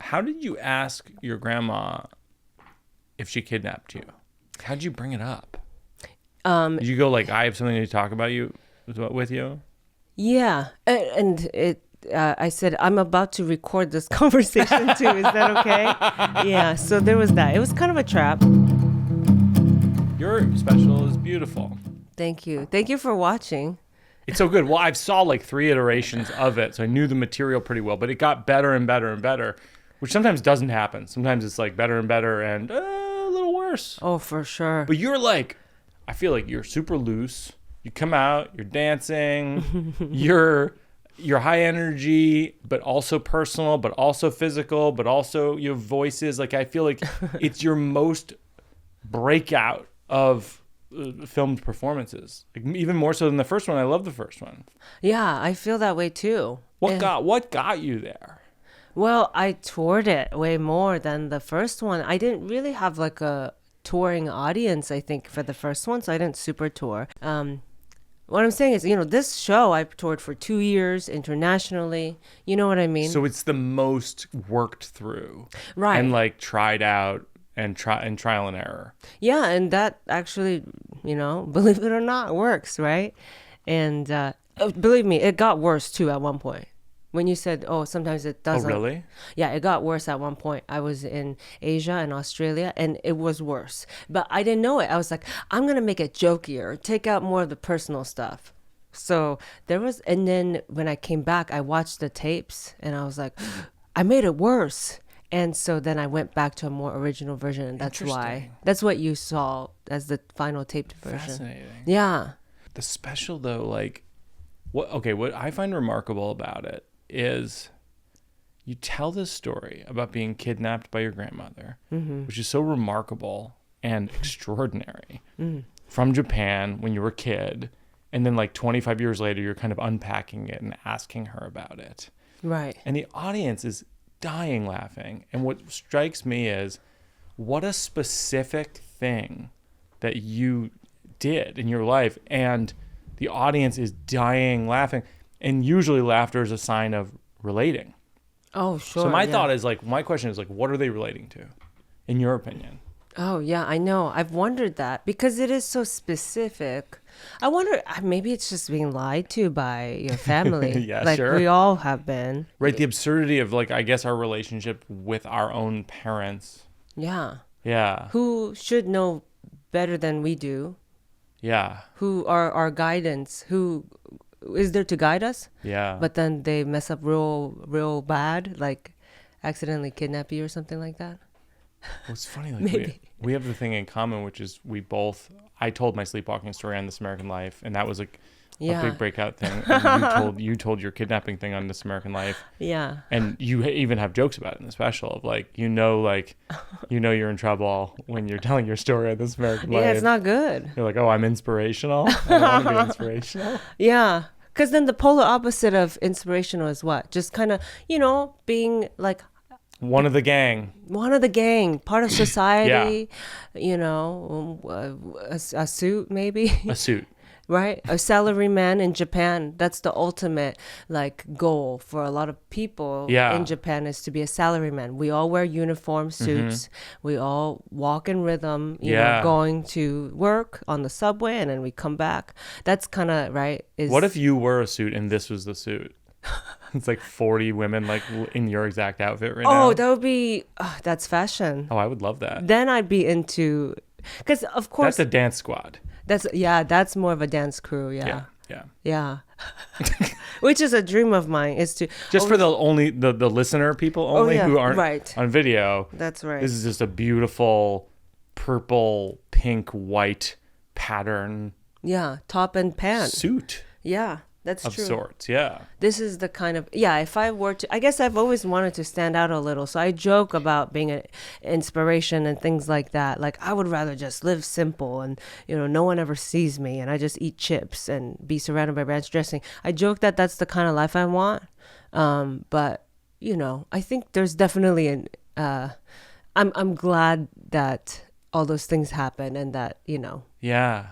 How did you ask your grandma if she kidnapped you? How did you bring it up? Did you go like, I have something to talk about with you? Yeah. And I said, I'm about to record this conversation too. Is that okay? Yeah. So there was that. It was kind of a trap. Your special is beautiful. Thank you. Thank you for watching. It's so good. Well, I saw like 3 iterations of it, so I knew the material pretty well, but it got better and better and better, which sometimes doesn't happen. Sometimes it's like better and better and a little worse. Oh, for sure. But you're like, I feel like you're super loose. You come out, you're dancing, you're high energy, but also personal, but also physical, but also your voices. Like, I feel like it's your most breakout of filmed performances, like even more so than the first one. I love the first one. Yeah, I feel that way too. What got you there? Well, I toured it way more than the first one. I didn't really have like a touring audience, I think, for the first one, so I didn't super tour. What I'm saying is, this show I toured for 2 years internationally. You know what I mean? So it's the most worked through, right? And like tried out. And trial and error. Yeah, and that actually, believe it or not, works, right? And believe me, it got worse too at one point. When you said, oh, sometimes it doesn't. Oh, really? Yeah, it got worse at one point. I was in Asia and Australia, and it was worse. But I didn't know it. I was like, I'm going to make it jokier, take out more of the personal stuff. So there was, and then when I came back, I watched the tapes, and I was like, I made it worse. And so then I went back to a more original version, and that's what you saw as the final taped version. Fascinating. Yeah. The special though, like, what I find remarkable about it is you tell this story about being kidnapped by your grandmother, which is so remarkable and extraordinary, from Japan when you were a kid, and then like 25 years later, you're kind of unpacking it and asking her about it. Right. And the audience is dying laughing. And what strikes me is what a specific thing that you did in your life, and the audience is dying laughing. And usually laughter is a sign of relating. Oh, sure. So my question is like, what are they relating to, in your opinion? Oh, yeah, I know. I've wondered that because it is so specific. I wonder, maybe it's just being lied to by your family. Yeah, like sure. we all have been. Right, the absurdity of, like, I guess our relationship with our own parents. Yeah. Yeah. Who should know better than we do. Yeah. Who are our guidance, who is there to guide us. Yeah. But then they mess up real bad, like accidentally kidnap you or something like that. Well, it's funny, like Maybe. we have the thing in common, which is I told my sleepwalking story on This American Life, and that was like a big breakout thing. And you told your kidnapping thing on This American Life. Yeah. And you even have jokes about it in the special of like you're in trouble when you're telling your story on This American Life. Yeah, it's not good. You're like, oh, I'm inspirational. I don't want to be inspirational. Yeah. Because then the polar opposite of inspirational is what? Just kind of, being like one of the gang, part of society, a suit maybe. A suit. Right? A salaryman in Japan, that's the ultimate like goal for a lot of people in Japan, is to be a salaryman. We all wear uniform suits. We all walk in rhythm, you know, going to work on the subway, and then we come back. That's kind of, right? What if you were a suit and this was the suit? It's like 40 women like in your exact outfit right now. Oh, that would be, that's fashion. Oh, I would love that. Then I'd be into, because of course. That's a dance squad. That's more of a dance crew. Yeah. Which is a dream of mine, is to just for the listener people only who aren't on video. That's right. This is just a beautiful purple, pink, white pattern. Yeah, top and pants. Suit. Yeah. That's of true. sorts, yeah. This is the kind of, if I were to, I guess I've always wanted to stand out a little. So I joke about being an inspiration and things like that. Like, I would rather just live simple and, no one ever sees me and I just eat chips and be surrounded by ranch dressing. I joke that that's the kind of life I want. But, I think there's definitely I'm glad that all those things happen and that, Yeah.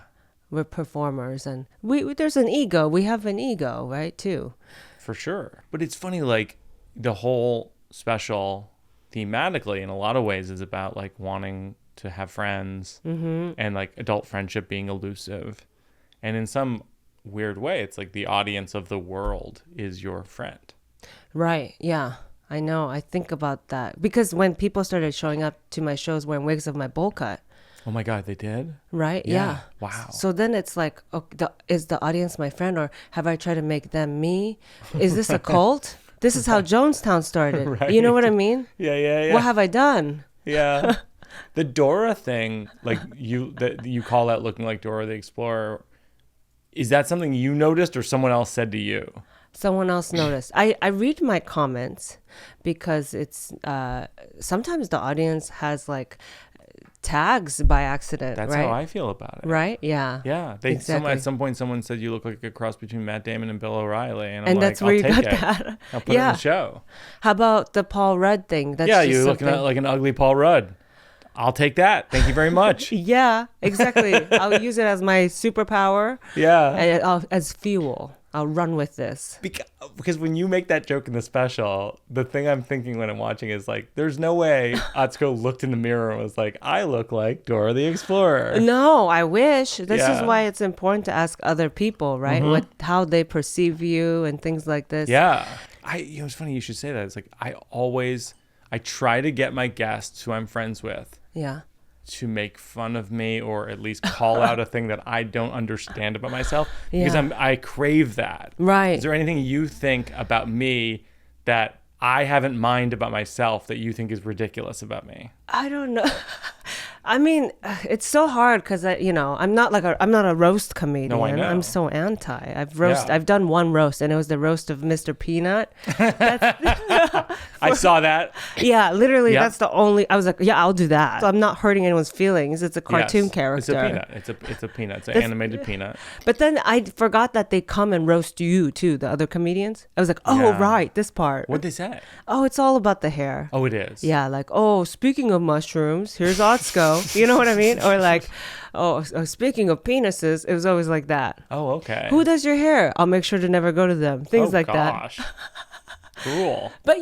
We're performers, and there's an ego. We have an ego, right, too. For sure. But it's funny, like, the whole special, thematically in a lot of ways is about like wanting to have friends and like adult friendship being elusive. And in some weird way, it's like the audience of the world is your friend. Right. Yeah. I know. I think about that because when people started showing up to my shows wearing wigs of my bowl cut. Oh my God, they did? Right? Yeah. Wow. So then it's like, is the audience my friend, or have I tried to make them me? Is this a cult? This is how Jonestown started. Right. You know what I mean? Yeah. What have I done? Yeah. The Dora thing, like you call that looking like Dora the Explorer. Is that something you noticed or someone else said to you? Someone else noticed. I read my comments because it's sometimes the audience has like tags by accident. That's right? how I feel about it. Right? Yeah. Yeah. Exactly. At some point, someone said you look like a cross between Matt Damon and Bill O'Reilly. And I'm And like, that's where I'll you take got it. that. I'll put it in the show. How about the Paul Rudd thing? That's Yeah, just you're looking something- at like an ugly Paul Rudd. I'll take that. Thank you very much. Yeah, exactly. I'll use it as my superpower. Yeah. And as fuel. I'll run with this. Because when you make that joke in the special, the thing I'm thinking when I'm watching is like, there's no way Atsuko looked in the mirror and was like, I look like Dora the Explorer. No, I wish. This Yeah. is why it's important to ask other people, right? How they perceive you and things like this. Yeah. It's funny you should say that. It's like, I try to get my guests who I'm friends with Yeah. to make fun of me or at least call out a thing that I don't understand about myself because Yeah. I crave that. Right. Is there anything you think about me that I haven't mind about myself that you think is ridiculous about me? I don't know. I mean, it's so hard because I'm not a roast comedian. No, I know. I'm so anti. Yeah. I've done one roast, and it was the roast of Mr. Peanut. I saw that. Yeah, literally, Yep. that's the only. I was like, yeah, I'll do that. So I'm not hurting anyone's feelings. It's a cartoon Yes. character. It's a peanut. It's a peanut. It's an animated peanut. But then I forgot that they come and roast you too, the other comedians. I was like, oh Yeah. right, this part. What'd they say? Oh, it's all about the hair. Oh, it is. Yeah, like, oh, speaking of mushrooms, here's Atsuko. You know what I mean? Or like, oh, speaking of penises, it was always like that. Oh, okay. Who does your hair? I'll make sure to never go to them. Things like that. Gosh. Cool. But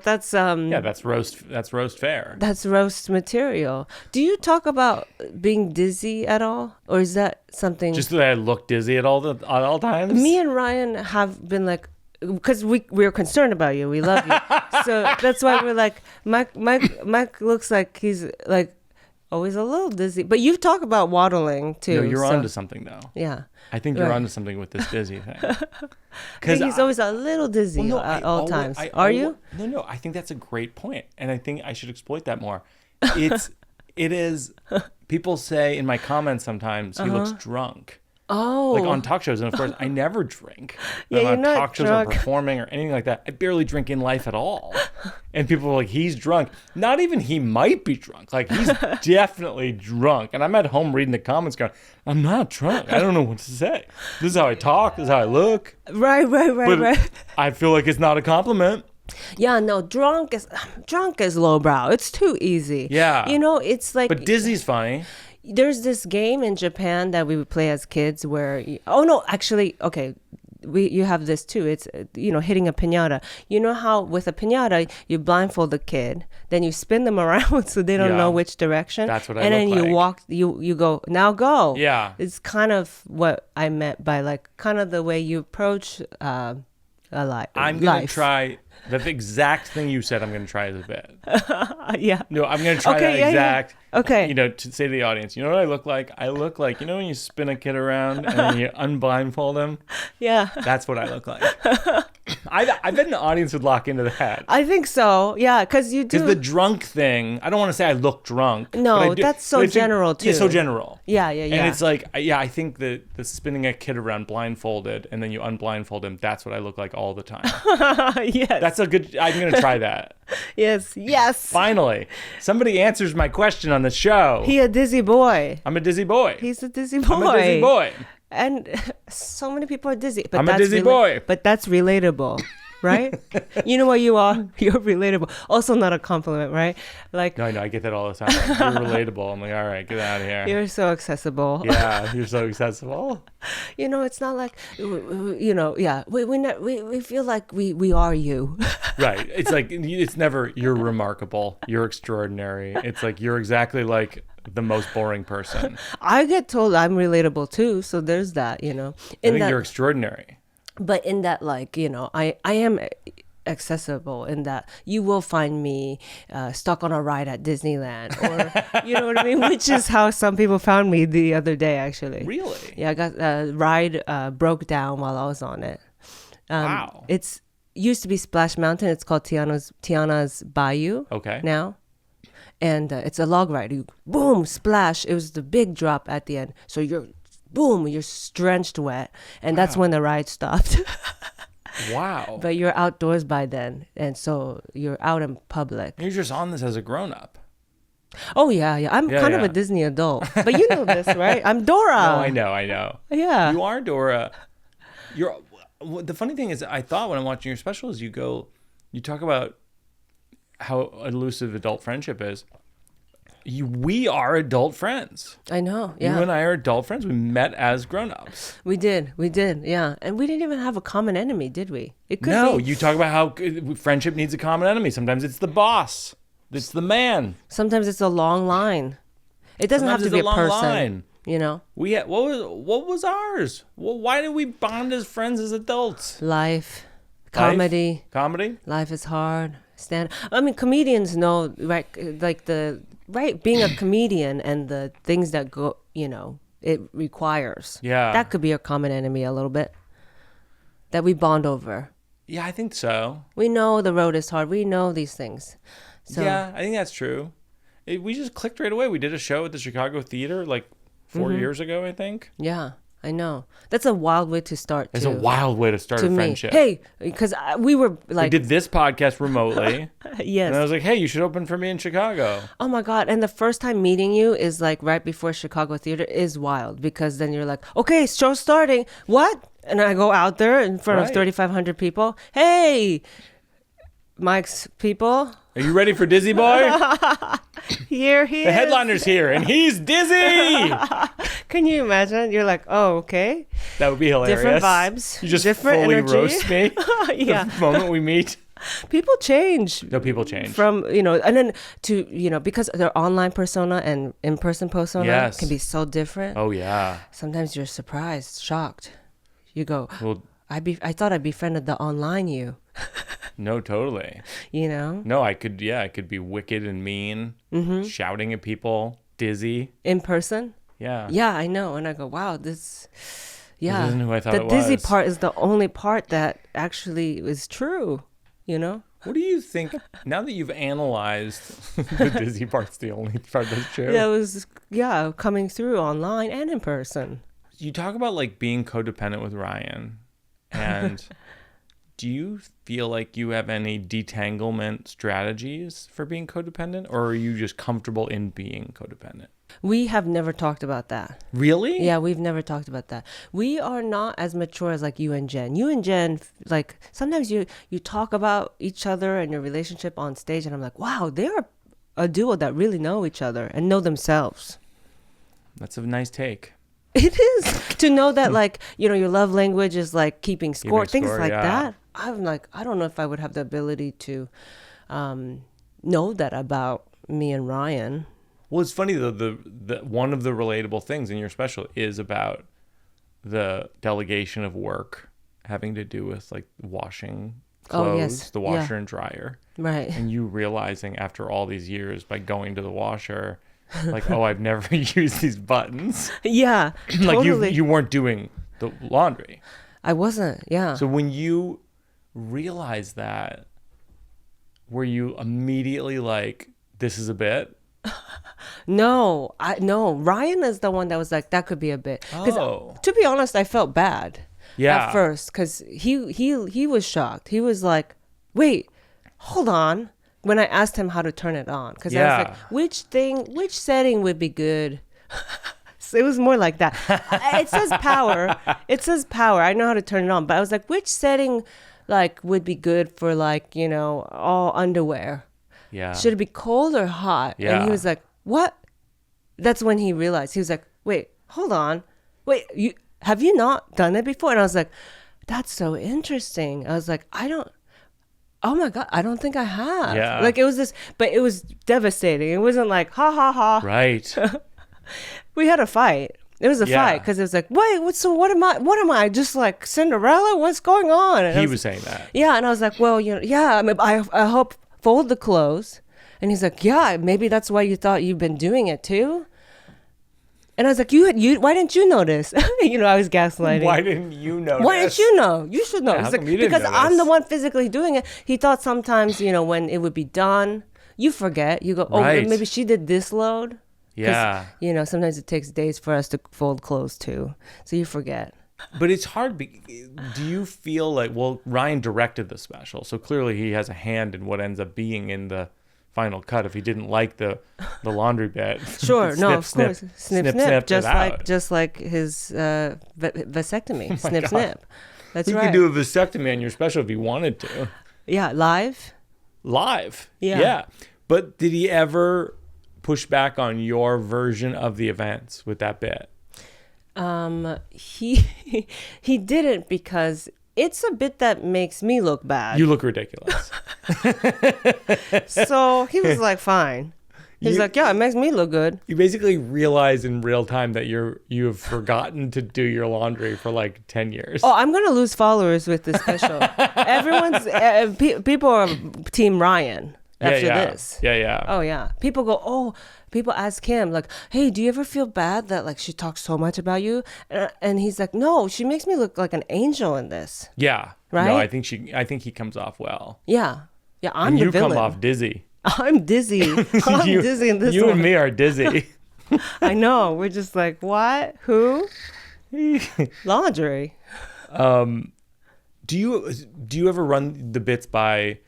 that's Yeah, that's roast fare. that's roast material. Do you talk about being dizzy at all, or is that something? Just that I look dizzy at all times. Me and Ryan have been like, because we're concerned about you. We love you. So that's why we're like, Mike looks like he's like always a little dizzy. But you talk about waddling too. No, you're so, onto something though. Yeah. I think you're Right. onto something with this dizzy thing. I think he's always a little dizzy at all times. Are you? No. I think that's a great point, and I think I should exploit that more. It is. People say in my comments sometimes he looks drunk. Oh. Like on talk shows, and of course I never drink. Yeah, I'm you're on not talk shows drunk. or performing or anything like that. I barely drink in life at all. And people are like, he's drunk. Not even he might be drunk. Like he's definitely drunk. And I'm at home reading the comments going, I'm not drunk. I don't know what to say. This is how I talk. This is how I look. Right. But I feel like it's not a compliment. Yeah, no, drunk is lowbrow. It's too easy. Yeah. It's like But dizzy's funny. there's this game in Japan that we would play as kids where you have this too. It's hitting a piñata. You know how with a piñata you blindfold the kid, then you spin them around so they don't Yeah. know which direction. That's what I and then look you like. walk. You go now. Go. Yeah. It's kind of what I meant by like kind of the way you approach a life. I'm going to try the exact thing you said. I'm going to try as a bit. Yeah. No, I'm going to try Okay, that yeah, exact. Okay. To say to the audience, you know what I look like? I look like, when you spin a kid around and then you unblindfold him? Yeah. That's what I look like. I bet an audience would lock into that. I think so. Yeah, because you do. Because the drunk thing, I don't want to say I look drunk. No, but I do, that's so but I think- general, Yeah, so too. general. Yeah. And it's like, I think that the spinning a kid around blindfolded and then you unblindfold him, that's what I look like all the time. yes. That's a good, I'm going to try that. Yes. Finally, somebody answers my question on the show. He a dizzy boy. I'm a dizzy boy. He's a dizzy boy. I'm a dizzy boy. And so many people are dizzy. But I'm a that's dizzy boy. But that's relatable. right? You know what you are? You're relatable. Also not a compliment, right? Like, No, I know. I get that all the time. You're relatable. I'm like, all right, get out of here. you're so accessible. Yeah, you're so accessible. You know, it's not like, you know, yeah, we feel like we are you. Right. It's like, it's never, you're remarkable. You're extraordinary. It's like, you're exactly like the most boring person. I get told I'm relatable too. So there's that, you know. I think you're extraordinary. But in that, like, you know, I am accessible in that you will find me stuck on a ride at Disneyland, or you know what I mean, which is how some people found me the other day, actually. Really? Yeah, I got a ride broke down while I was on it. Wow. It's used to be Splash Mountain. It's called Tiana's Bayou. Okay. Now. And it's a log ride. You boom, splash. It was the big drop at the end. So you're drenched wet, and that's when the ride stopped. Wow. But you're outdoors by then, and so you're out in public. You're just on this as a grown-up. Oh yeah. I'm kind of a Disney adult, but you know this, right? I'm Dora. No, I know. Yeah. You are Dora. The funny thing is, I thought when I'm watching your special is you talk about how elusive adult friendship is. We are adult friends. I know. Yeah. You and I are adult friends. We met as grown-ups. We did. Yeah. And we didn't even have a common enemy, did we? It could No, be. you talk about how friendship needs a common enemy. Sometimes it's the boss. It's the man. Sometimes it's a long line. It doesn't Sometimes have to be it's a a long person. line. You know? What was ours? Well, why did we bond as friends as adults? Life. Comedy. Comedy? Life is hard. I mean, comedians know, right? Like being a comedian and the things that go, you know, it requires. Yeah. That could be a common enemy a little bit that we bond over. Yeah, I think so. We know the road is hard. We know these things. So, Yeah, I think that's true. We just clicked right away. We did a show at the Chicago Theater like 4 years ago, I think. Yeah, I know. That's a wild way to start. It's a wild way to start a friendship. Hey, because we were like... We did this podcast remotely. Yes. And I was like, hey, you should open for me in Chicago. Oh my God. And the first time meeting you is like right before Chicago Theater is wild, because then you're like, okay, show's starting. What? And I go out there in front of 3,500 people. Hey, Mike's people. Are you ready for Dizzy Boy? Here he is. The headliner's here, and he's Dizzy! Can you imagine? You're like, oh, okay. That would be hilarious. Different vibes. You just different fully energy. roast me Yeah. the moment we meet. People change. No, people change. From, you know, and then to, you know, because their online persona and in-person persona can be so different. Oh, yeah. Sometimes you're surprised, shocked. You go, Well, I thought I befriended the online you. no, totally. You know? No, I could be wicked and mean, shouting at people, dizzy. In person? Yeah. Yeah, I know. And I go, wow, this isn't who I thought it was. The dizzy part is the only part that actually is true, you know? What do you think, now that you've analyzed the dizzy part's the only part that's true? Yeah, it was, coming through online and in person. You talk about like being codependent with Ryan, and do you feel like you have any detanglement strategies for being codependent, or are you just comfortable in being codependent? We have never talked about that. Really? Yeah, we've never talked about that. We are not as mature as like you and Jen. You and Jen, like sometimes you talk about each other and your relationship on stage, and I'm like, wow, they're a duo that really know each other and know themselves. That's a nice take. It is to know that, like, you know, your love language is like keeping score, things like that. I'm like, I don't know if I would have the ability to know that about me and Ryan. Well, it's funny though. The one of the relatable things in your special is about the delegation of work having to do with like washing clothes, the washer and dryer, right? And you realizing after all these years by going to the washer, like, oh, I've never used these buttons. Yeah, like totally. you weren't doing the laundry. I wasn't. Yeah. So when you realized that, were you immediately like, this is a bit? No. Ryan is the one that was like, that could be a bit. Because to be honest, I felt bad at first, because he was shocked. He was like, wait, hold on. When I asked him how to turn it on, because I was like, which setting would be good? So it was more like that. It says power. I know how to turn it on, but I was like, which setting like would be good for like, you know, all underwear. Yeah. Should it be cold or hot? Yeah. And he was like, what? That's when he realized. He was like, wait, hold on. Wait, have you not done it before? And I was like, that's so interesting. I was like, oh my God, I don't think I have. Yeah. Like it was this, but it was devastating. It wasn't like, ha ha ha. Right. We had a fight. It was a fight because it was like, wait, what am I? Just like Cinderella? What's going on? And He was saying that. yeah. And I was like, well, you know, yeah, I mean, I hope fold the clothes. And he's like, yeah, maybe that's why you thought you've been doing it too. And I was like, you why didn't you notice? You know, I was gaslighting. Why didn't you notice? Why didn't you know? You should know. Yeah, He's how like, come you didn't because I'm notice? the one physically doing it. He thought sometimes, you know, when it would be done, you forget. You go, oh, Right. maybe she did this load. 'Cause, Yeah. you know, sometimes it takes days for us to fold clothes too. So you forget. But it's hard. Do you feel like, well, Ryan directed the special, so clearly he has a hand in what ends up being in the final cut. If he didn't like the laundry bit, Sure, snip, no, of snip, course, snip, just like his vasectomy, snip, God. snip. That's He right. could do a vasectomy on your special if he wanted to, Yeah, live. Yeah. But did he ever push back on your version of the events with that bit? He didn't because it's a bit that makes me look bad. You look ridiculous. So he was like, fine. He's like, yeah, it makes me look good. You basically realize in real time that you have forgotten to do your laundry for like 10 years. Oh, I'm gonna lose followers with this special. Everyone's people are Team Ryan after this. Yeah. Oh yeah. People ask him like, hey, do you ever feel bad that like she talks so much about you? And he's like, no, she makes me look like an angel in this. Yeah. Right? No, I think he comes off well. Yeah. Yeah, I'm And the you villain. come off dizzy. I'm dizzy. I'm dizzy in this You one. and me are dizzy. I know. We're just like, what? Who? Laundry. Do you ever run the bits by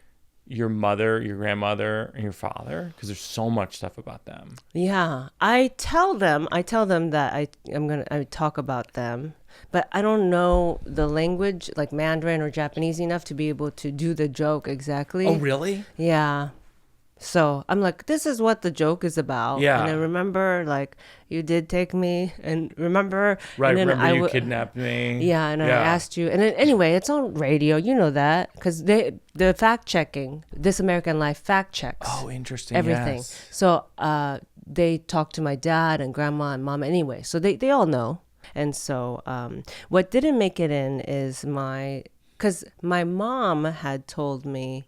your mother, your grandmother, and your father? Because there's so much stuff about them. Yeah. I tell them that I talk about them, but I don't know the language like Mandarin or Japanese enough to be able to do the joke exactly. Oh, really? Yeah. So I'm like, this is what the joke is about. Yeah. And I remember, like, you did take me, and remember. Right. And then Remember you w- kidnapped me. Yeah, and I asked you, and then anyway, it's on radio. You know that because the fact checking, This American Life fact checks. Oh, interesting. Everything. Yes. So they talked to my dad and grandma and mom anyway. So they all know. And so what didn't make it in is because my mom had told me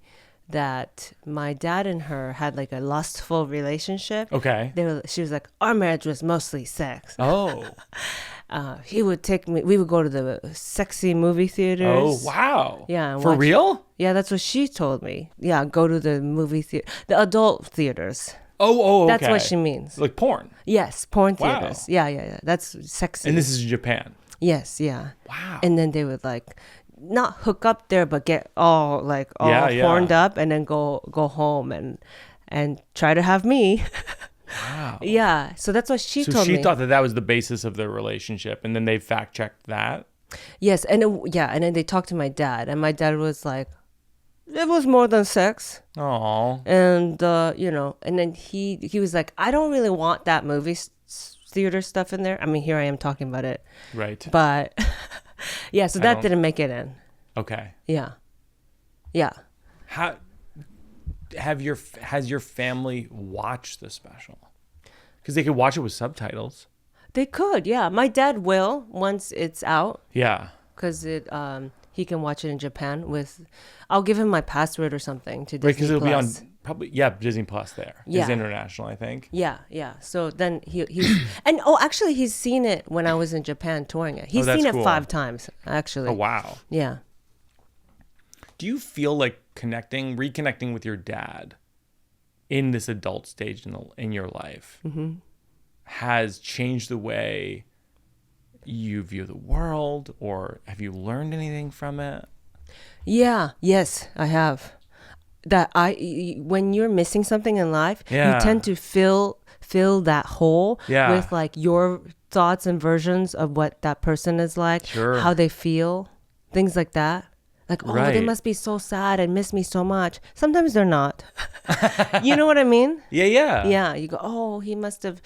that my dad and her had like a lustful relationship. Okay. She was like, our marriage was mostly sex. Oh. He would take me, we would go to the sexy movie theaters. Oh, wow. Yeah. and For watch- real? Yeah, that's what she told me. Yeah, go to the movie theater, the adult theaters. Oh, okay. That's what she means. Like porn. Yes, porn Wow. theaters. Yeah. That's sexy. And this is Japan. Yes, yeah. Wow. And then they would like not hook up there, but get all Yeah. horned up, and then go home and try to have me. Wow. Yeah. So that's what she So told me. she thought that was the basis of their relationship, and then they fact checked that. Yes, and then they talked to my dad, and my dad was like, it was more than sex. Oh. And and then he was like, I don't really want that movie theater stuff in there. I mean, here I am talking about it, Right. but yeah, so that didn't make it in. Okay. Yeah. How has your family watched the special? Because they could watch it with subtitles. They could, yeah. My dad will once it's out, Yeah. because he can watch it in Japan with. I'll give him my password or something to Disney Right, because it'll be on Plus. probably Disney Plus there. Yeah. It's international, I think. Yeah. So then he's and actually he's seen it when I was in Japan touring it. He's that's seen it cool. 5 times actually. Oh, wow. Yeah. Do you feel like reconnecting with your dad in this adult stage in your life has changed the way you view the world, or have you learned anything from it? Yeah. Yes, I have. When you're missing something in life, Yeah. you tend to fill that hole Yeah. with like your thoughts and versions of what that person is like, Sure. how they feel, things like that. Like, oh, Right. they must be so sad and miss me so much. Sometimes they're not. You know what I mean? Yeah. Yeah. You go, oh, he must have,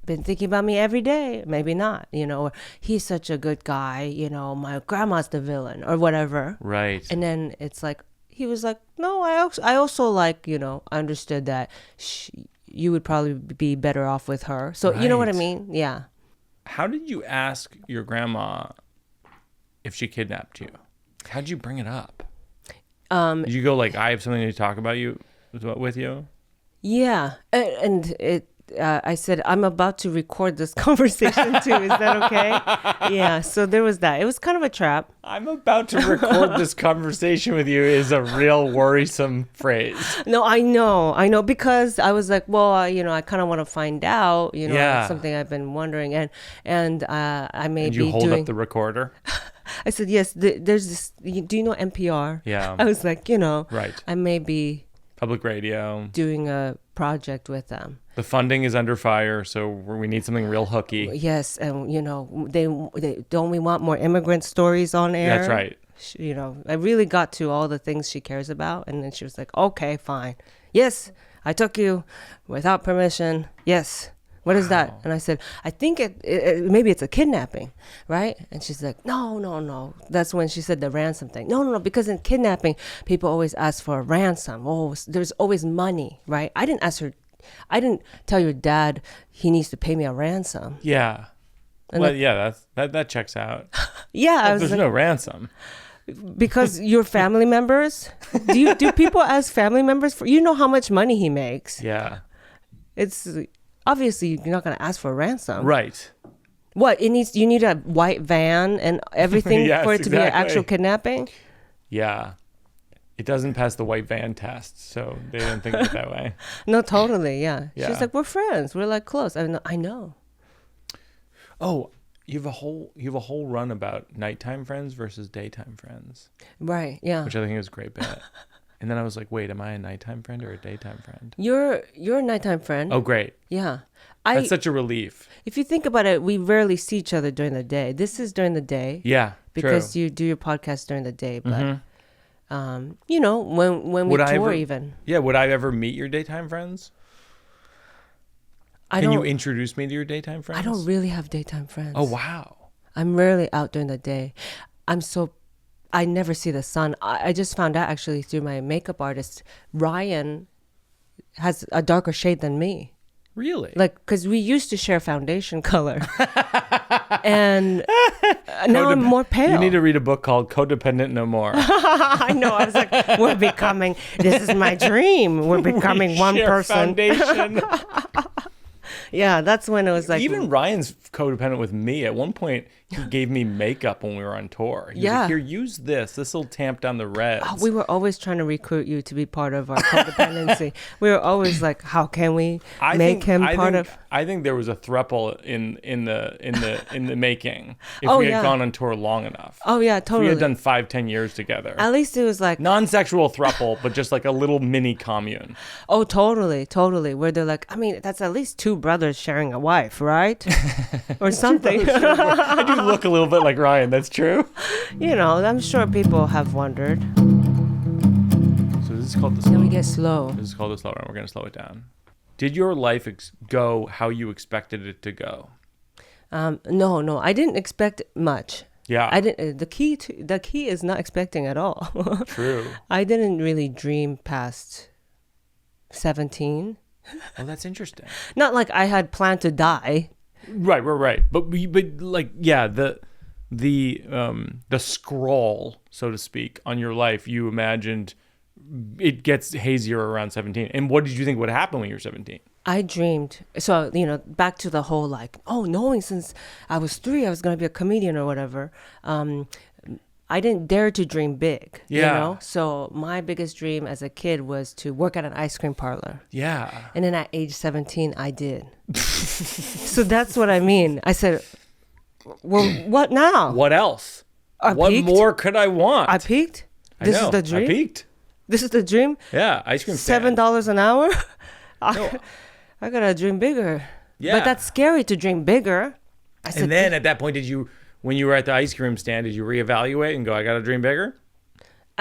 been thinking about me every day. Maybe not, or he's such a good guy, my grandma's the villain or whatever. Right. And then it's like, he was like, no, I also like, I understood that you would probably be better off with her. So you know what I Right. mean? Yeah. How did you ask your grandma if she kidnapped you? How'd you bring it up? Did you go like, I have something to talk about with you? Yeah. And I said, I'm about to record this conversation too. Is that okay? Yeah. So there was that. It was kind of a trap. I'm about to record this conversation with you is a real worrisome phrase. No, I know, because I was like, well, I kind of want to find out, Yeah. it's something I've been wondering, and I may And be you hold doing. up the recorder? I said, yes. There's this. Do you know NPR? Yeah. I was like, Right. I may be Public radio. doing a project with them. The funding is under fire, so we need something real hooky. Yes, and they don't we want more immigrant stories on air? That's right. I really got to all the things she cares about, and then she was like, "Okay, fine. Yes, I took you without permission. Yes. What is that?" And I said, "I think maybe it's a kidnapping, right?" And she's like, "No. That's when she said the ransom thing. No, because in kidnapping, people always ask for a ransom. Oh, there's always money, right? I didn't tell your dad he needs to pay me a ransom." Yeah. And Well, yeah, that checks out. Yeah, I was There's like, no ransom. because you're family members. Do people ask family members for? You know how much money he makes. Yeah. It's obviously you're not going to ask for a ransom. Right. What you need a white van and everything Yes, for it to be an exactly. actual kidnapping. Yeah. It doesn't pass the white van test, so they don't think of it that way. No, totally. Yeah. Yeah. She's like, we're friends. We're like close. I know. Oh, you have a whole run about nighttime friends versus daytime friends, Right. Yeah. which I think is a great bit. And then I was like, wait, am I a nighttime friend or a daytime friend? You're a nighttime friend. Oh, great. Yeah. That's such a relief. If you think about it, we rarely see each other during the day. This is during the day. Yeah, Because true. you do your podcast during the day, but Mhm. when we Would I tour ever- even. Yeah, would I ever meet your daytime friends? Can you introduce me to your daytime friends? I don't really have daytime friends. Oh, wow. I'm rarely out during the day. I never see the sun. I just found out actually through my makeup artist, Ryan has a darker shade than me. Really? Like, because we used to share foundation color. And now I'm more pale. You need to read a book called Codependent No More. I know. I was like, this is my dream. We're becoming one Share person. Foundation. Yeah, that's when it was like. Even Ryan's codependent with me. At one point, he gave me makeup when we were on tour. He was Yeah. like, here, use this. This will tamp down the reds. We were always trying to recruit you to be part of our codependency. We were always like, how can we make him part of? I think there was a throuple in the making. If Oh, we had yeah. gone on tour long enough. Oh yeah, If we totally. had done 5-10 years together. At least it was like, Non-sexual throuple, but just like a little mini commune. oh, totally. Where they're like, I mean, that's at least two brothers sharing a wife, right? Or something. I do look a little bit like Ryan. That's true. I'm sure people have wondered. So this is called the slow. Then we get slow. This is called the slow run. We're going to slow it down. Did your life go how you expected it to go? No, I didn't expect much. Yeah. I didn't. The key is not expecting at all. True. I didn't really dream past 17. Oh, that's interesting. Not like I had planned to die. Right. But like, yeah, the scroll, so to speak, on your life, you imagined it gets hazier around 17. And what did you think would happen when you were 17? I dreamed. So, back to the whole knowing since I was 3, I was going to be a comedian or whatever. I didn't dare to dream big, Yeah. So my biggest dream as a kid was to work at an ice cream parlor. Yeah. And then at age 17, I did. So that's what I mean. I said, well, what now? What else? I What peaked? more could I want? I peaked? I This know. is the dream? I peaked. This is the dream? Yeah. Ice cream stand. $7 an hour? No. I gotta dream bigger. Yeah. But that's scary to dream bigger. I said, And then at that point, when you were at the ice cream stand, did you reevaluate and go, I got to dream bigger?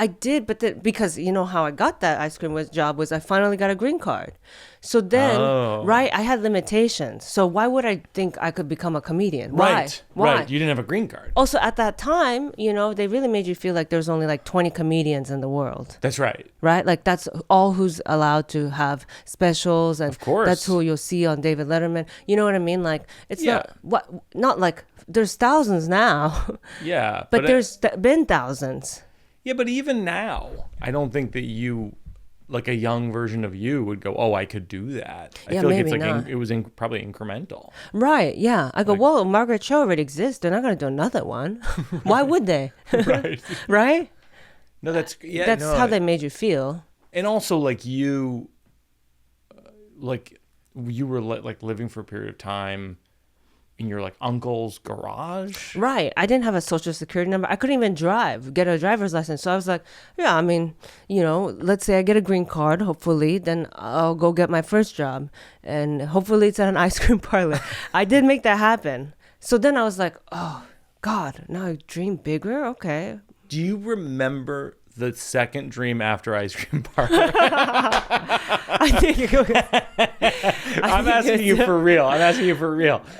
I did, but because you know how I got that ice cream job was I finally got a green card. So then, right, I had limitations. So why would I think I could become a comedian? Right. Why? Right. You didn't have a green card. Also, at that time, you know, they really made you feel like there's only like 20 comedians in the world. That's right. Right? Like that's all who's allowed to have specials. And of course. That's who you'll see on David Letterman. You know what I mean? Like it's not like there's thousands now. Yeah. but there's been thousands. Yeah, but even now, I don't think that you, like a young version of you, would go, "Oh, I could do that." I feel like it's like it was probably incremental. Right? Yeah. I go, well, Margaret Cho already exists. They're not going to do another one. Why would they? Right. Right? No, that's how they made you feel. And also, like you were like living for a period of time in your like uncle's garage. Right. I didn't have a social security number. I couldn't even get a driver's license. So I was like, yeah, I mean, you know, let's say I get a green card, hopefully, then I'll go get my first job. And hopefully it's at an ice cream parlor. I did make that happen. So then I was like, oh, God, now I dream bigger? Okay. Do you remember the second dream after ice cream parlor? I think I'm asking you for real.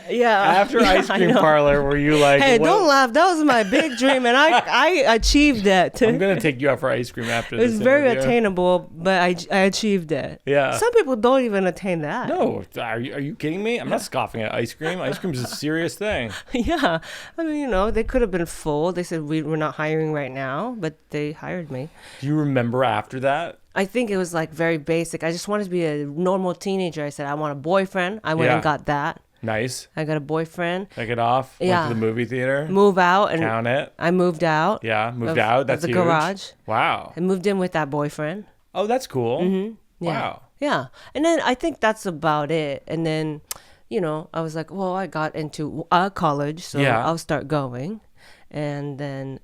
Yeah. After ice cream parlor, were you like, hey, don't laugh. That was my big dream, and I achieved it. I'm gonna take you out for ice cream after this. It's very attainable, but I achieved it. Yeah. Some people don't even attain that. No, are you kidding me? I'm not scoffing at ice cream. Ice cream is a serious thing. Yeah. I mean, you know, they could have been full. They said we're not hiring right now, but they hired me. Do you remember after that? I think it was like very basic. I just wanted to be a normal teenager. I said I want a boyfriend. I went and got that. Nice. I got a boyfriend. Take it off. Yeah. Went to the movie theater. Move out and count it. I moved out. Yeah, moved out. That's the huge. garage. Wow. I moved in with that boyfriend. Oh, that's cool. Mm-hmm. Yeah. Wow. Yeah. And then I think that's about it. And then, you know, I was like, well, I got into college, so I'll start going. And then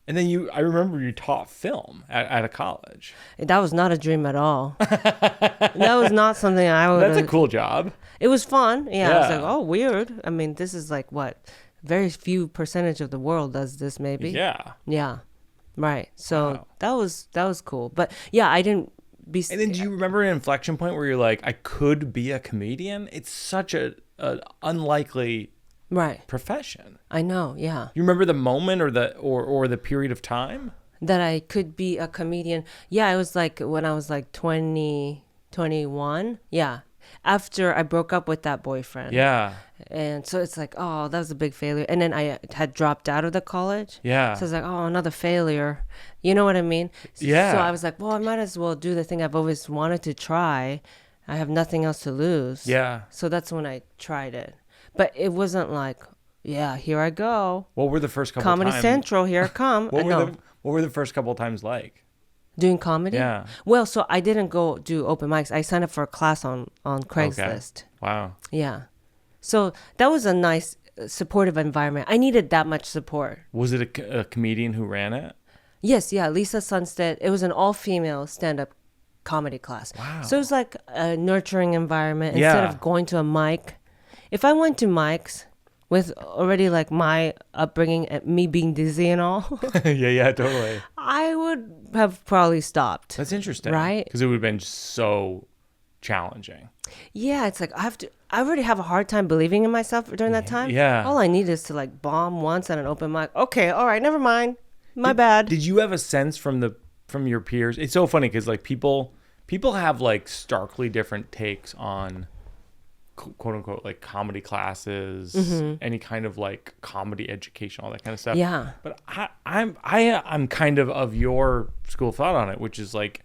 and then I remember you taught film at a college. That was not a dream at all. That was not something I would. That's a cool job. It was fun. Yeah. I was like, oh, weird. I mean, this is like what? Very few percentage of the world does this, maybe. Yeah. Yeah. Right. So that was cool. But yeah, I didn't be. And then do you remember an inflection point where you're like, I could be a comedian? It's such an unlikely profession. I know. Yeah. You remember the moment or the period of time that I could be a comedian? Yeah, it was like when I was like 20, 21. Yeah. After I broke up with that boyfriend. Yeah. And so it's like, oh, that was a big failure. And then I had dropped out of the college. Yeah. So I was like, oh, another failure. You know what I mean? Yeah. So I was like, well, I might as well do the thing I've always wanted to try. I have nothing else to lose. Yeah. So that's when I tried it. But it wasn't like, yeah, here I go. What were the first couple Comedy times? Central, here I come. What were the first couple of times like? Doing comedy? Yeah. Well, so I didn't go do open mics. I signed up for a class on Craigslist. Okay. Wow. Yeah. So that was a nice, supportive environment. I needed that much support. Was it a comedian who ran it? Yes, yeah. Lisa Sunstead. It was an all-female stand-up comedy class. Wow. So it was like a nurturing environment instead of going to a mic. If I went to mics with already like my upbringing and me being dizzy and all. yeah, totally. I would have probably stopped. That's interesting. Right? Because it would have been so challenging. Yeah, it's like I already have a hard time believing in myself during that time. Yeah. All I need is to like bomb once at an open mic. Okay, all right, never mind. My bad. Did you have a sense from your peers? It's so funny because like people have like starkly different takes on quote unquote like comedy classes, any kind of like comedy education, all that kind of stuff. Yeah. But I'm kind of your school of thought on it, which is like,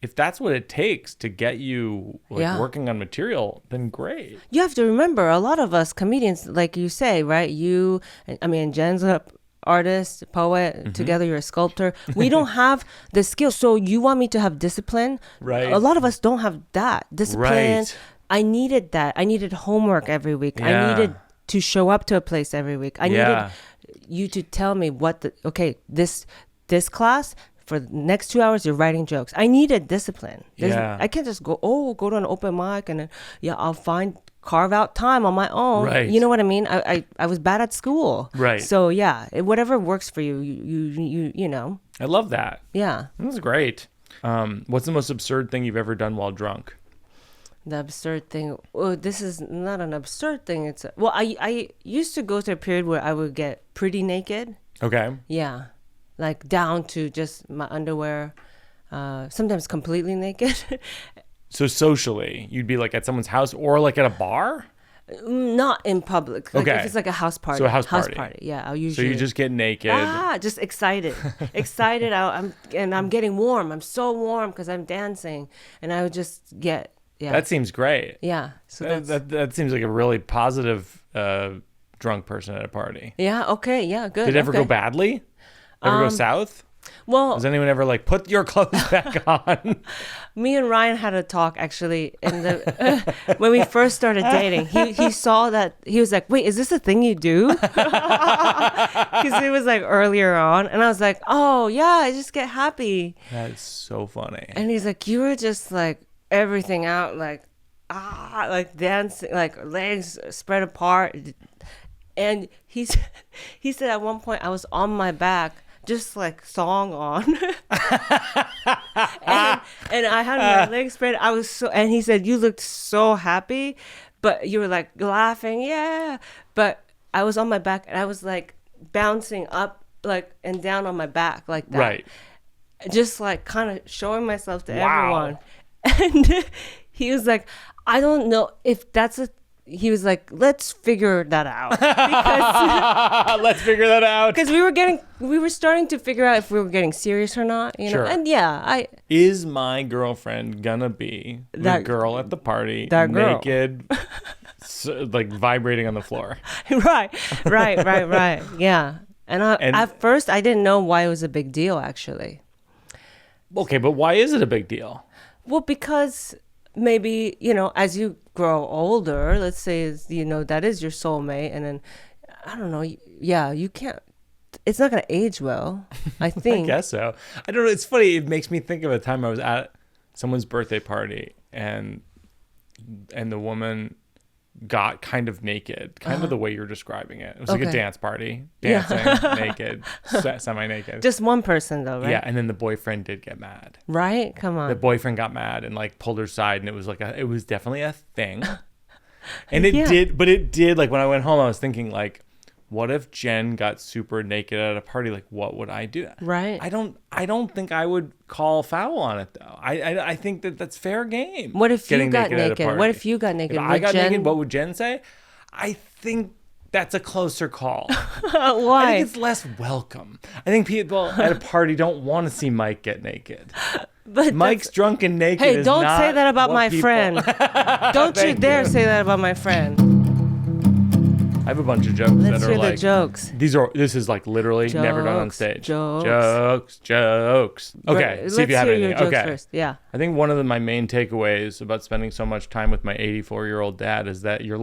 if that's what it takes to get you like working on material, then great. You have to remember, a lot of us comedians, like you say, right? Jen's a artist, poet, together you're a sculptor. We don't have the skill. So you want me to have discipline? Right. A lot of us don't have that discipline. Right. I needed that. I needed homework every week. I needed to show up to a place every week. I needed you to tell me this class, for the next 2 hours, you're writing jokes. I needed discipline. Yeah. I can't just go to an open mic and then, I'll carve out time on my own. Right. You know what I mean? I was bad at school. Right. So yeah, whatever works for you, you know. I love that. Yeah. That's great. What's the most absurd thing you've ever done while drunk? The absurd thing. Well, this is not an absurd thing. I used to go to a period where I would get pretty naked. Okay. Yeah. Like down to just my underwear. Sometimes completely naked. So socially, you'd be like at someone's house or like at a bar? Not in public. Like Okay. if it's like a house party. So a house party. Yeah, I'll So usually. you just get naked. just excited. Excited. I'm getting warm. I'm so warm because I'm dancing, and I would just get. Yeah. That seems great. Yeah. So That seems like a really positive drunk person at a party. Yeah. Okay. Yeah. Good. Did it ever go badly? Ever go south? Well, Does anyone ever like put your clothes back on? me and Ryan had a talk actually in the when we first started dating. He saw that, he was like, "Wait, is this a thing you do?" Because it was like earlier on, and I was like, "Oh yeah, I just get happy." That is so funny. And he's like, "You were just like everything out, like like dancing, like legs spread apart." And he said at one point I was on my back, just like song on, and I had my legs spread. I was so, and he said, "You looked so happy, but you were like laughing, yeah." But I was on my back and I was like bouncing up, like and down on my back like that, Right. just like kind of showing myself to Wow. everyone. And he was like, "I don't know if that's a." He was like, "Let's figure that out," because Let's figure that out. we were starting to figure out if we were getting serious or not, you know. Sure. And yeah, Is my girlfriend gonna be the That- girl at the party, that girl. naked, like vibrating on the floor? right, yeah. And at first I didn't know why it was a big deal actually. Okay, but why is it a big deal? Well, because maybe, you know, as you grow older, let's say, you know, that is your soulmate, and then I don't know, yeah, you can't, it's not going to age well, I think. I guess so. I don't know. It's funny. It makes me think of a time I was at someone's birthday party and the woman got kind of naked, kind of the way you're describing it. It was like a Okay. dance party, dancing, naked, semi-naked. Just one person though, right? Yeah, and then the boyfriend did get mad. Right? Come on. The boyfriend got mad and like pulled her side, and it was like it was definitely a thing. And it Yeah. did like when I went home, I was thinking like, what if Jen got super naked at a party? Like, what would I do? Right. I don't think I would call foul on it though. I think that's fair game. What if you getting got at a naked? party. What if you got naked? If I Would got Jen- naked, what would Jen say? I think that's a closer call. I Why? think it's less welcome. I think people at a party don't want to see Mike get naked. But Mike's drunk and naked. hey, is don't not say that about what my people- friend. Don't you Thank dare you. say that about my friend. I have a bunch of jokes Let's that hear are the like jokes. This is like literally never done on Jokes, stage. jokes. Jokes. Okay, Let's see if you have hear anything. your jokes Okay. first. Yeah. I think one of my main takeaways about spending so much time with my 84-year-old dad is that your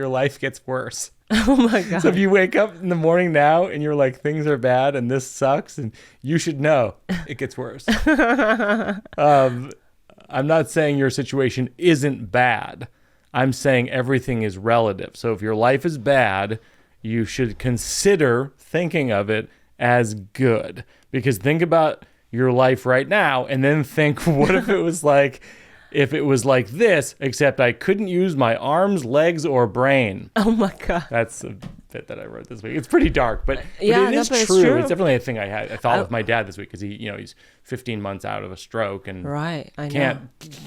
life gets worse. Oh my god. So if you wake up in the morning now and you're like, things are bad and this sucks, and you should know it gets worse. I'm not saying your situation isn't bad. I'm saying everything is relative. So if your life is bad, you should consider thinking of it as good. Because think about your life right now and then think, what if it was like this, except I couldn't use my arms, legs, or brain? Oh my god. That's a bit that I wrote this week. It's pretty dark, but Yeah, it is no, but it's true. true. It's definitely a thing I thought with my dad this week because he's 15 months out of a stroke and Right. I know.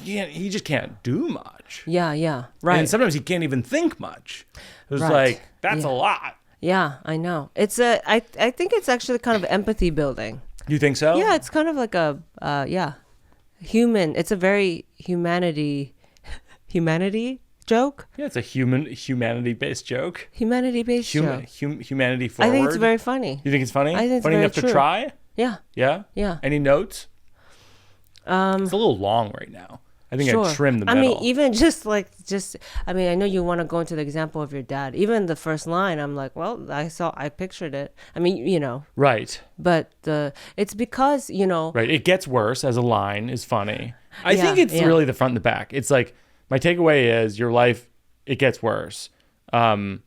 he just can't do much. Yeah. Right. And sometimes he can't even think much. It was Right. like, that's Yeah. a lot. Yeah, I know. It's I think it's actually kind of empathy building. You think so? Yeah, it's kind of like a human. It's a very humanity joke. Yeah, it's a humanity-based joke. Humanity-based joke. Humanity forward. I think it's very funny. You think it's funny? I think it's funny very enough to true. try? Yeah. Yeah? Yeah. Any notes? It's a little long right now. I think Sure. I'd trim the I middle. mean, even I mean, I know you want to go into the example of your dad. Even the first line, I'm like, well, I pictured it. I mean, right. but it's because, Right. It gets worse as a line is funny. I Yeah, think it's yeah. really the front and the back. It's like, my takeaway is your life, it gets worse. And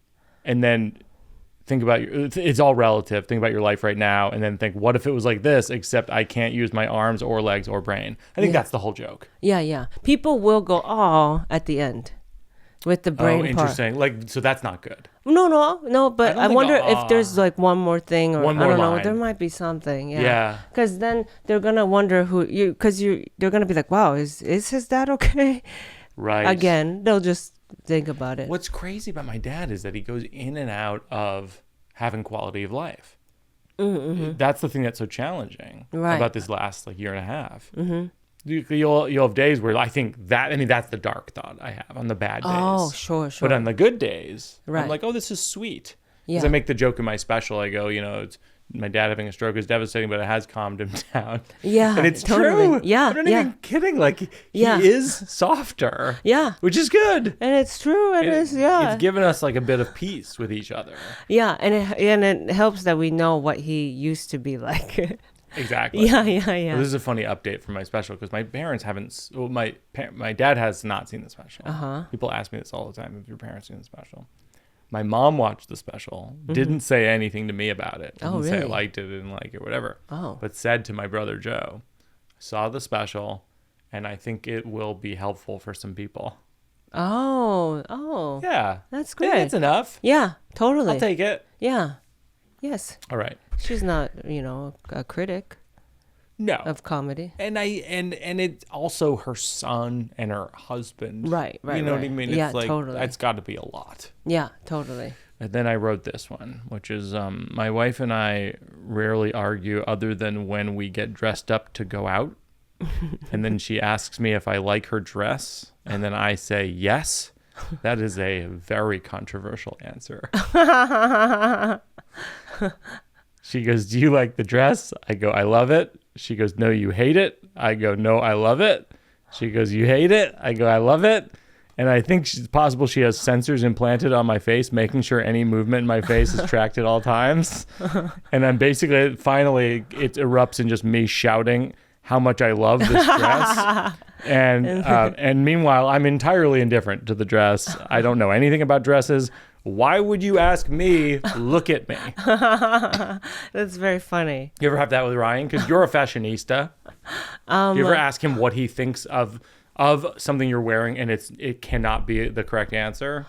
then think about it's all relative. Think about your life right now and then think, what if it was like this, except I can't use my arms or legs or brain? I think that's the whole joke. yeah. People will go, oh, at the end with the brain part. Interesting. Like, so that's not good. No, but don't I think wonder if there's like one more thing or One I more don't know. line. There might be something. Yeah. Yeah. Because then they're going to wonder they're going to be like, wow, is his dad okay? Right. Again, they'll just think about it. What's crazy about my dad is that he goes in and out of having quality of life. Mm-hmm. That's the thing that's so challenging Right. about this last year and a half. Mm-hmm. You'll have days where I think that's the dark thought I have on the bad days. Oh, sure. But on the good days, I'm Right. like, oh, this is sweet. Yeah. Because I make the joke in my special. I go, it's my dad having a stroke is devastating, but it has calmed him down. Yeah, and it's totally. true. Yeah, I'm not yeah. even kidding. Like he Yeah. is softer. Yeah. which is good. And it's true. It's given us like a bit of peace with each other. Yeah, and it helps that we know what he used to be like. Exactly. Yeah. Well, this is a funny update from my special because my parents haven't. Well, my dad has not seen the special. People ask me this all the time: "Have your parents seen the special?" My mom watched the special, didn't say anything to me about it. Didn't say I really? liked it, didn't like it, whatever. Oh. But said to my brother Joe, "I saw the special, and I think it will be helpful for some people." Oh. Yeah, That's I think great. that's enough. Yeah, totally. I'll take it. Yeah. Yes. All right. She's not, a critic No. of comedy. And it's also her son and her husband. Right. You know what I right. mean? Yeah, It's like totally. that's got to be a lot. Yeah, totally. And then I wrote this one, which is my wife and I rarely argue other than when we get dressed up to go out. And then she asks me if I like her dress. And then I say yes. That is a very controversial answer. She goes, "Do you like the dress?" I go, "I love it." She goes, "No, you hate it." I go, "No, I love it." She goes, "You hate it?" I go, "I love it." And I think it's possible she has sensors implanted on my face, making sure any movement in my face is tracked at all times. And I'm finally, it erupts in just me shouting how much I love this dress. And meanwhile, I'm entirely indifferent to the dress. I don't know anything about dresses. Why would you ask me? Look at me. That's very funny. You ever have that with Ryan? Because you're a fashionista. Do you ever ask him what he thinks of something you're wearing and it cannot be the correct answer?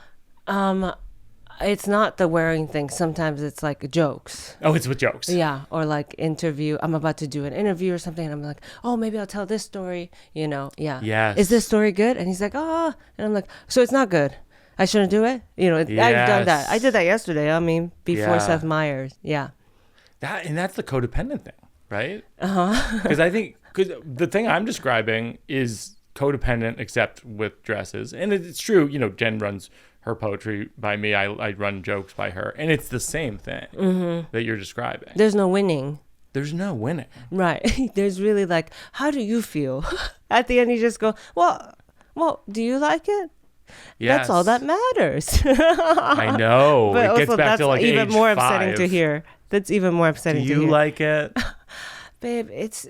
It's not the wearing thing. Sometimes it's like jokes. Oh, it's with jokes. Yeah, or like interview. I'm about to do an interview or something, and I'm like, oh, maybe I'll tell this story. Yeah. Yes. Is this story good? And he's like, and I'm like, so it's not good. I shouldn't do it. I've done Yes. that. I did that yesterday. I mean, before Yeah. Seth Meyers. Yeah. That's the codependent thing, right? Because I think the thing I'm describing is codependent, except with dresses, and it's true. Jen runs her poetry by me. I run jokes by her, and it's the same thing that you're describing. There's no winning. There's no winning. Right. There's really like, how do you feel? At the end, you just go, well, do you like it? Yes. That's all that matters. I know. But It gets also, back that's to like even age more 5. upsetting to hear. That's even more Do upsetting to you hear. like it? Babe, it's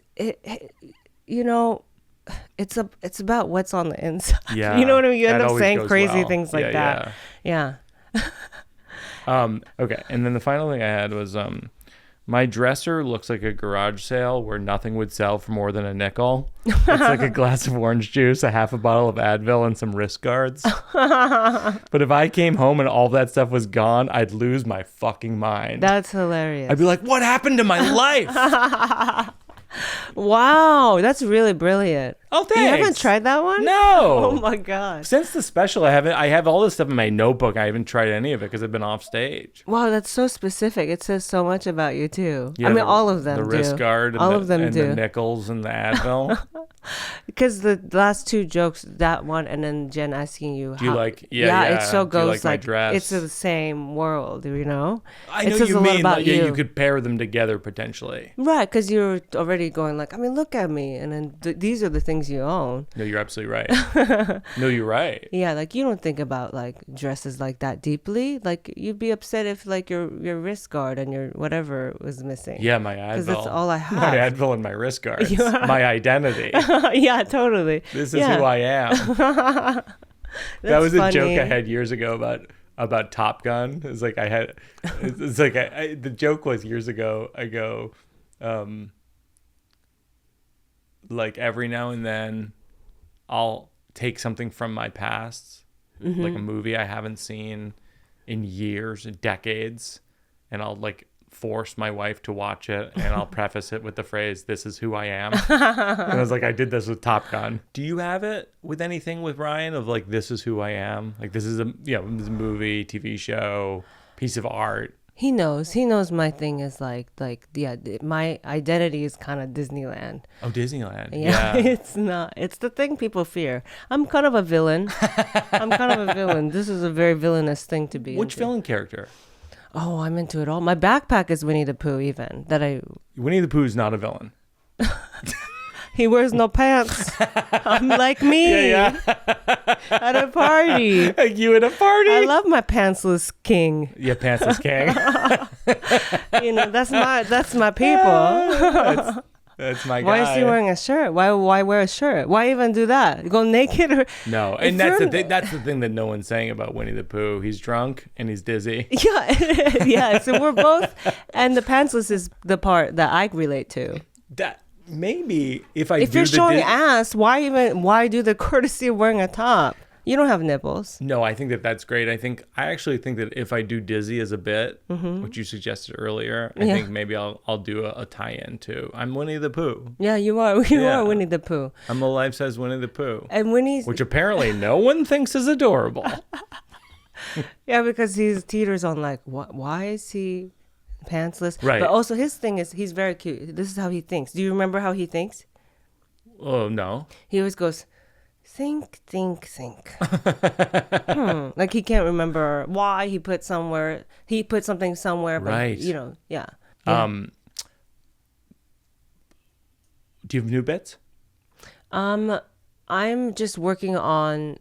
about what's on the inside. Yeah. You know what I mean? You end That up always saying goes crazy well. things like that. Yeah. Okay. And then the final thing I had was my dresser looks like a garage sale where nothing would sell for more than a nickel. It's like a glass of orange juice, a half a bottle of Advil, and some wrist guards. But if I came home and all that stuff was gone, I'd lose my fucking mind. That's hilarious. I'd be like, what happened to my life? Wow, that's really brilliant. Oh, thanks. You haven't tried that one? No. Oh my god. Since the special, I have all this stuff in my notebook. I haven't tried any of it because I've been off stage. Wow, that's so specific. It says so much about you too. Yeah, all of them the do. wrist guard, and all of them and do. the nickels and the Advil. Because the last two jokes, that one, and then Jen asking you, Do you like? Yeah, it so Do you goes like my dress? it's the same world, I It know says you a lot mean. about You could pair them together potentially. Right, because you're already going like, I mean, look at me, and then these are the things things you own. No, you're absolutely right. No, you're right. Yeah, like you don't think about like dresses like that deeply. Like you'd be upset if like your wrist guard and your whatever was missing. Yeah, my Advil. Because that's all I have. My Advil and my wrist guards. Yeah. My identity. Yeah, totally. This is who I am. That was funny. a joke I had years ago about Top Gun. It's like it's like the joke was years ago. I go, like every now and then, I'll take something from my past, like a movie I haven't seen in years, decades, and I'll like force my wife to watch it, and I'll preface it with the phrase, "This is who I am." And I was like, I did this with Top Gun. Do you have it with anything with Ryan of like, this is who I am? Like this is this is a movie, TV show, piece of art. He knows my thing is like yeah, my identity is kind of Disneyland. Oh, Disneyland. Yeah. It's not. It's the thing people fear. I'm kind of a villain. This is a very villainous thing to be Which into. villain character? Oh, I'm into it all. My backpack is Winnie the Pooh even. Winnie the Pooh's not a villain. He wears no pants. I'm like me. Yeah. At a party. Like you at a party? I love my pantsless king. Yeah, pantsless king. That's my people. That's my guy. Why is he wearing a shirt? Why wear a shirt? Why even do that? Go naked or No, and that's the thing. That's the thing that no one's saying about Winnie the Pooh. He's drunk and he's dizzy. Yeah, yeah. So we're both, and the pantsless is the part that I relate to. That maybe if you're showing ass, why do the courtesy of wearing a top? You don't have nipples. No, I think that's great. I actually think that if I do dizzy as a bit, which you suggested earlier, I think maybe I'll do a tie-in too. I'm Winnie the Pooh. Yeah, you are. You are Winnie the Pooh. I'm a life-size Winnie the Pooh. And Winnie's, which apparently no one thinks is adorable. Yeah, because he's teeters on like, why is he pantsless? Right. But also his thing is he's very cute. This is how he thinks. Do you remember how he thinks? Oh, no. He always goes, think. Like he can't remember why he put something somewhere. But, right. Yeah. Do you have new bits? I'm just working on...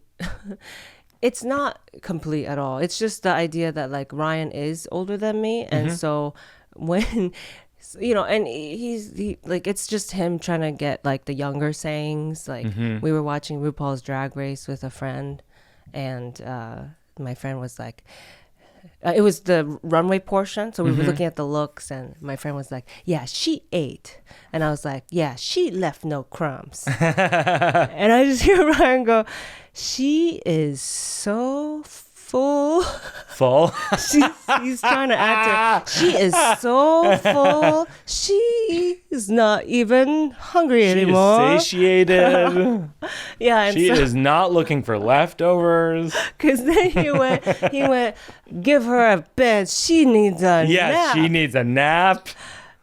It's not complete at all. It's just the idea that like Ryan is older than me. And so when... and he like it's just him trying to get like the younger sayings. Like we were watching RuPaul's Drag Race with a friend, and my friend was like, it was the runway portion, so we were looking at the looks, and my friend was like, "Yeah, she ate," and I was like, "Yeah, she left no crumbs," and I just hear Ryan go, "She is so full." He's trying to act. She is so full. She's not even hungry anymore. She's satiated. Yeah, and she is not looking for leftovers. Because then he went, give her a bed. She needs a nap. Yeah, she needs a nap.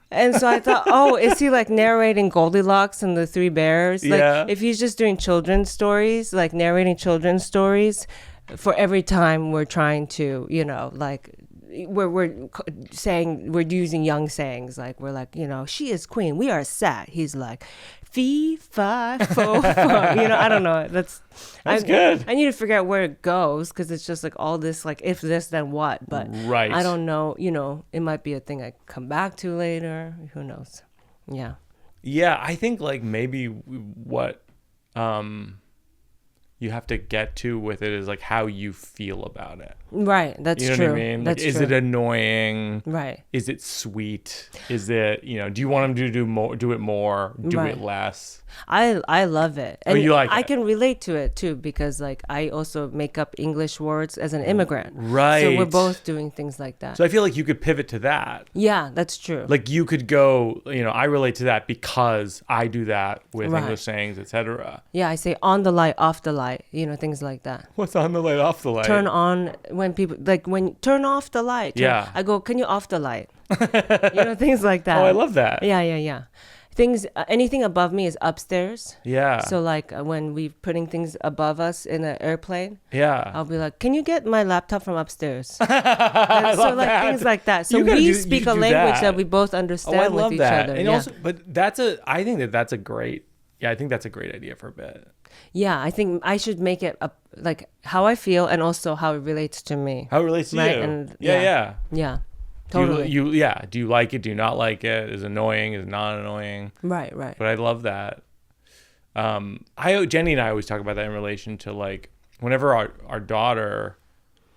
And so I thought, oh, is he like narrating Goldilocks and the Three Bears? Like, yeah. If he's just doing children's stories, like narrating children's stories, for every time we're trying to, like we're saying, we're using young sayings, like we're like, she is queen, we are sat. He's like, fee, fi, fo, fo. I don't know. That's good. I need to figure out where it goes, because it's just like all this, like if this, then what? But right. I don't know. It might be a thing I come back to later. Who knows? Yeah. Yeah, I think like maybe what you have to get to with it is like how you feel about it. Right. That's true. You know what I mean? Like, is it annoying? Right. Is it sweet? Is it, do you want him to do it more, do it less? I love it. And you like I it? can relate to it too, because like I also make up English words as an immigrant. Right. So we're both doing things like that. So I feel like you could pivot to that. Yeah, that's true. Like you could go, I relate to that because I do that with Right. English sayings, etc. Yeah, I say on the light, off the light, things like that. What's on the light, off the light? Turn on when people, like when turn off the light. Yeah. I go, can you off the light? Things like that. Oh, I love that. Yeah. Things, anything above me is upstairs. Yeah. So like when we're putting things above us in an airplane, yeah. I'll be like, can you get my laptop from upstairs? I so love like that. things like that. So You gotta we you speak a do language that. that we both understand I with love each that. other. And Yeah. also, but I think that's a great Yeah, I think that's a great idea for a bit. Yeah, I think I should make it like how I feel and also how it relates to me. How it relates to Right, you. and Yeah. Yeah, totally. Do you like it? Do you not like it? Is it annoying? Is it not annoying? Right. But I love that. Jenny and I always talk about that in relation to like whenever our daughter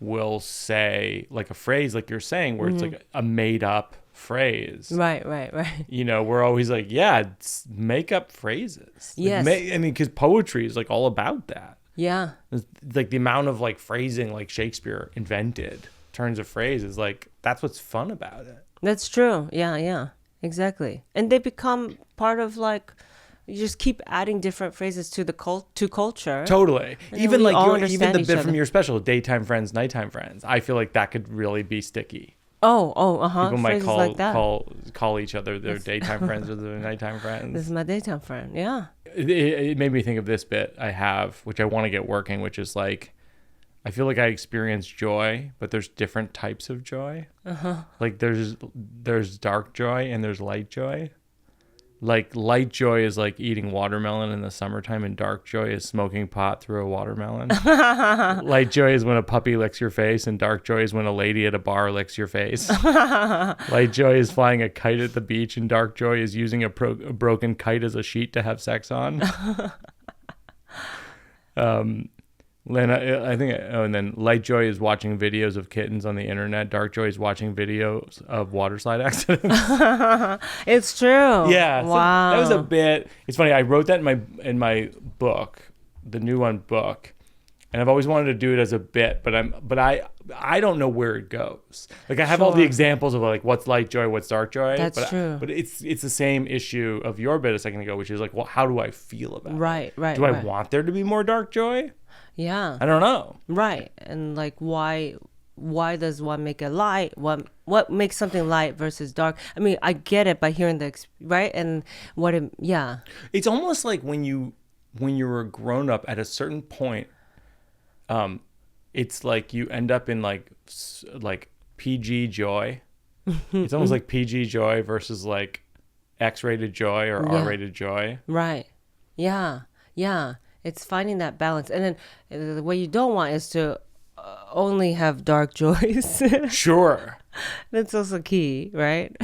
will say like a phrase like you're saying where it's like a made up phrase. Right. You know, we're always like, yeah, it's make up phrases. Yes. Because poetry is like all about that. Yeah. It's like the amount of like phrasing like Shakespeare invented, turns of phrases, like that's what's fun about it. That's true. Yeah, exactly. And they become part of like, you just keep adding different phrases to the culture. Totally. And Even we all like even the understand bit each from other. your special, daytime friends, nighttime friends. I feel like that could really be sticky. People might Phrases like that. call each other their daytime friends or their nighttime friends. This is my daytime friend. Yeah. It made me think of this bit I have, which I want to get working, which is like, I feel like I experience joy, but there's different types of joy. Like there's dark joy and there's light joy. Like light joy is like eating watermelon in the summertime, and dark joy is smoking pot through a watermelon. Light joy is when a puppy licks your face, and dark joy is when a lady at a bar licks your face. Light joy is flying a kite at the beach, and dark joy is using a broken kite as a sheet to have sex on. Then and then light joy is watching videos of kittens on the internet. Dark joy is watching videos of water slide accidents. It's true. Yeah. Wow. So that was a bit. It's funny. I wrote that in my book, the new one book, and I've always wanted to do it as a bit, but I don't know where it goes. Like I have all the examples of like what's light joy, what's dark joy. That's true. But it's the same issue of your bit a second ago, which is like, well, how do I feel about it? Right. Do I want there to be more dark joy? Yeah. I don't know. Right. And like why does one make it light? What makes something light versus dark? I mean, I get it by hearing right? And It's almost like when you're a grown up at a certain point, it's like you end up in like PG joy. It's almost like PG joy versus like X-rated joy or R-rated joy. Right. Yeah. It's finding that balance. And then what you don't want is to only have dark joys. Sure. That's also key, right?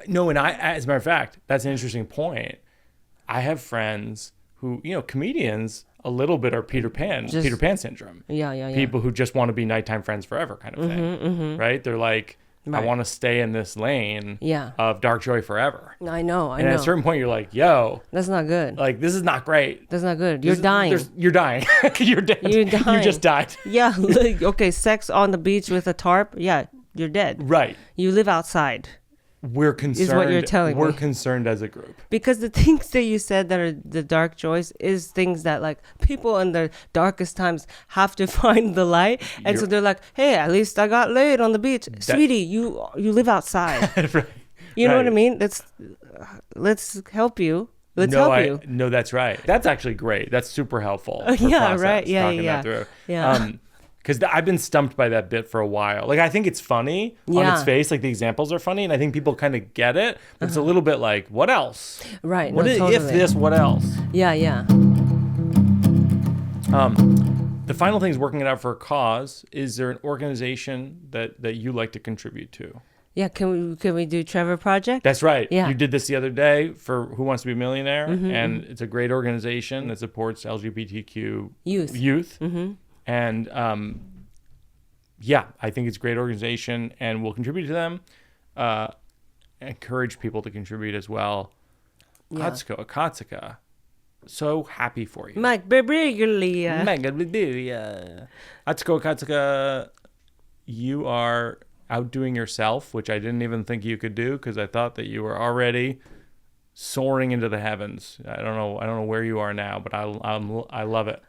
No, and as a matter of fact, that's an interesting point. I have friends who, comedians a little bit are Peter Pan syndrome. Yeah. People who just want to be nighttime friends forever kind of thing, right? They're like, I want to stay in this lane of dark joy forever. I know. And at a certain point, you're like, yo. That's not good. Like, this is not great. That's not good. You're dying. You're dying. You're dead. You're dying. You just died. Yeah. Okay, sex on the beach with a tarp. Yeah, you're dead. Right. You live outside. We're concerned. Is what you're telling me. We're concerned as a group. Because the things that you said that are the dark joys is things that like people in their darkest times have to find the light. And so they're like, hey, at least I got laid on the beach. Sweetie, you live outside. Right. You know what I mean? Let's help you. Help you. No, that's right. That's actually great. That's super helpful. Yeah, right. Yeah, talking that through. Yeah. Because I've been stumped by that bit for a while. Like, I think it's funny on its face. Like, the examples are funny, and I think people kind of get it. But it's a little bit like, what else? Right. If this, what else? Yeah. The final thing is working it out for a cause. Is there an organization that you like to contribute to? Yeah, can we do Trevor Project? That's right. Yeah. You did this the other day for Who Wants to Be a Millionaire, and it's a great organization that supports LGBTQ youth. Mm-hmm. And I think it's a great organization, and we'll contribute to them. Encourage people to contribute as well. Yeah. Atsuko Okatsuka, so happy for you. Birbiglia. Atsuko Okatsuka, you are outdoing yourself, which I didn't even think you could do because I thought that you were already soaring into the heavens. I don't know where you are now, but I love it.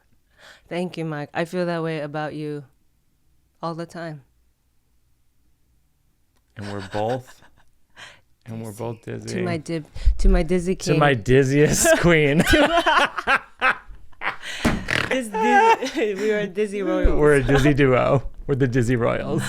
Thank you, Mike. I feel that way about you all the time. And we're both dizzy. To my dizzy king. To my dizziest queen. We are a dizzy royals. We're a dizzy duo. We're the Dizzy Royals.